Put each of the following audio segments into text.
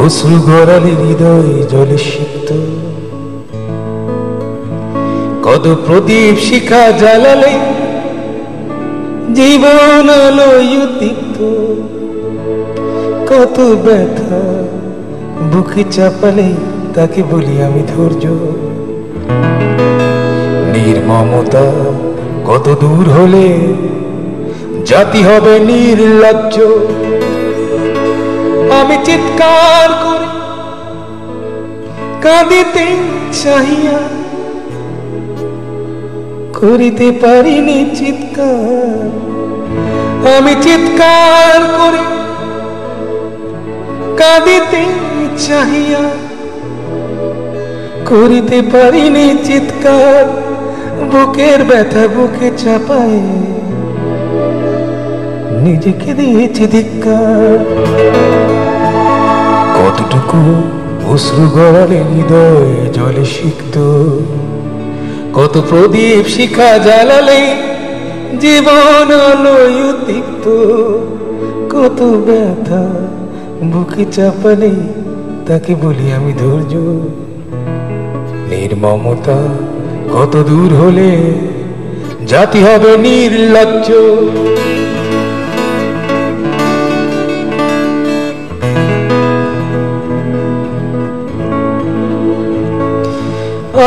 অশ্রু গড়ালে হৃদয় জলে সিক্ত, কত প্রদীপ শিখা জ্বালালে জীবন আলোয় উদ্দীপ্ত, কত ব্যথা বুকে চাপালে তাকে বলি আমি ধৈর্য। নির্মমতা কত দূর হলে জাতি হবে নির্লজ্জ। আমি চিৎকার করে কাঁদিতে চাহিয়া করিতে পারিনি চিৎকার। আমি চিৎকার করে কাঁদিতে চাহিয়া করিতে পারিনি চিৎকার। বুকের ব্যথা বুকে চাপায় নিজেকে দিয়েছি ধিক্কার। কতটুকু অশ্রু গড়ালে হৃদয় জলে সিক্ত, কত প্রদীপ শিখা জ্বালালে জীবন আলোয় উদ্দীপ্ত, কত ব্যথা বুকে চাপালে তাকে বলি আমি ধৈর্য। নির্মমতা কত দূর হলে জাতি হবে নির্লজ্জ।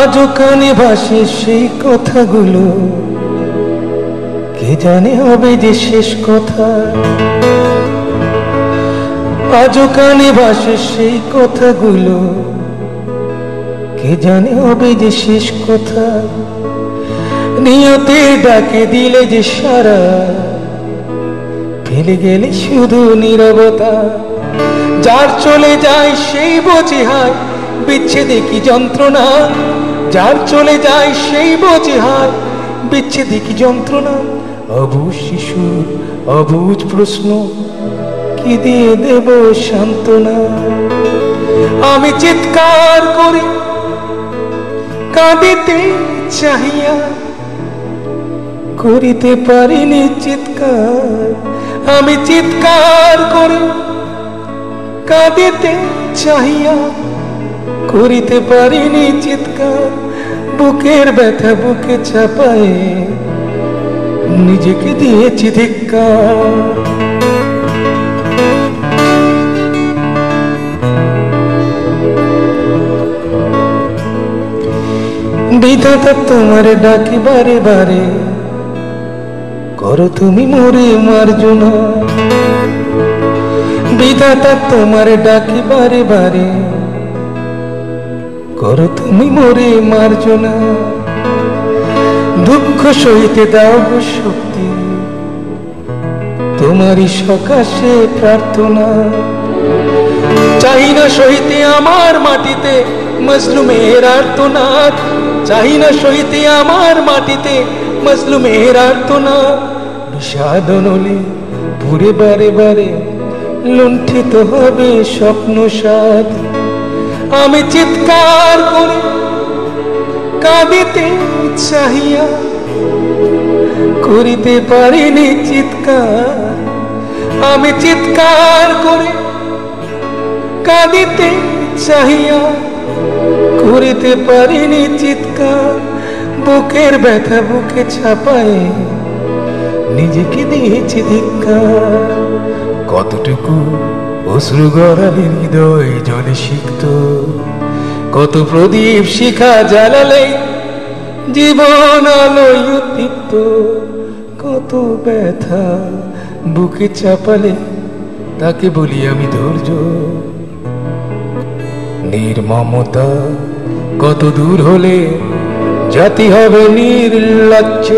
আজও কানে ভাসে সেই কথাগুলো, কে জানে হবে যে শেষ কথা। আজও কানে ভাসে সেই কথাগুলো, কে জানে হবে যে শেষ কথা। নিয়তে ডাকে দিলে যে সারা, ফেলে গেলে শুধু নীরবতা। যার চলে যায় সেই বোঝে হায় বিচ্ছেদে কি যন্ত্রণা। যার চলে যায় সেই বোঝে হায় বিচ্ছেদে কি যন্ত্রণা। অবুঝ শিশুর অবুঝ প্রশ্ন, কি দিয়ে দেব সান্ত্বনা। আমি চিৎকার করি কাঁদিতে চাহিয়া করিতে পারিনি চিৎকার। আমি চিৎকার করি কাঁদিতে চাহিয়া করিতে পারিনি চিৎকার। বুকের ব্যথা বুকে চাপায় নিজেকে দিয়েছি ধিক্কার। বিধাতা তোমার ডাকি বারে বারে, করো তুমি মোরে মার্জনা। বিধাতা তোমার ডাকি বারে বারে, করো তুমি মোরে মার্জনা। দুঃখ সইতে দাও গো শক্তি, তোমারই সকাশে প্রার্থনা। চাই না সইতে আমার মাটিতে মজলুমের আর্তনাদ। চাই না সইতে আমার মাটিতে মজলুমের আর্তনাদ। বিষাদ নলে পুরে বারে বারে লুণ্ঠিত হবে স্বপ্ন সাদ। আমি চিৎকার করে কাঁদিতে চাহিয়া করিতে পারিনি চিৎকার। আমি চিৎকার করে কাঁদিতে চাহিয়া করিতে পারিনি চিৎকার। বুকের ব্যথা বুকে ছাপায় নিজেকে দিয়েছি ধিক্কার। কতটুকু অশ্রু গড়ালে হৃদয় জলে সিক্ত, কত প্রদীপ শিখা জ্বালালে জীবন আলোয় উদ্দীপ্ত, কত ব্যথা বুকে চাপালে তাকে বলি আমি ধৈর্য। নির্মমতা কত দূর হলে জাতি হবে নির্লজ্জ।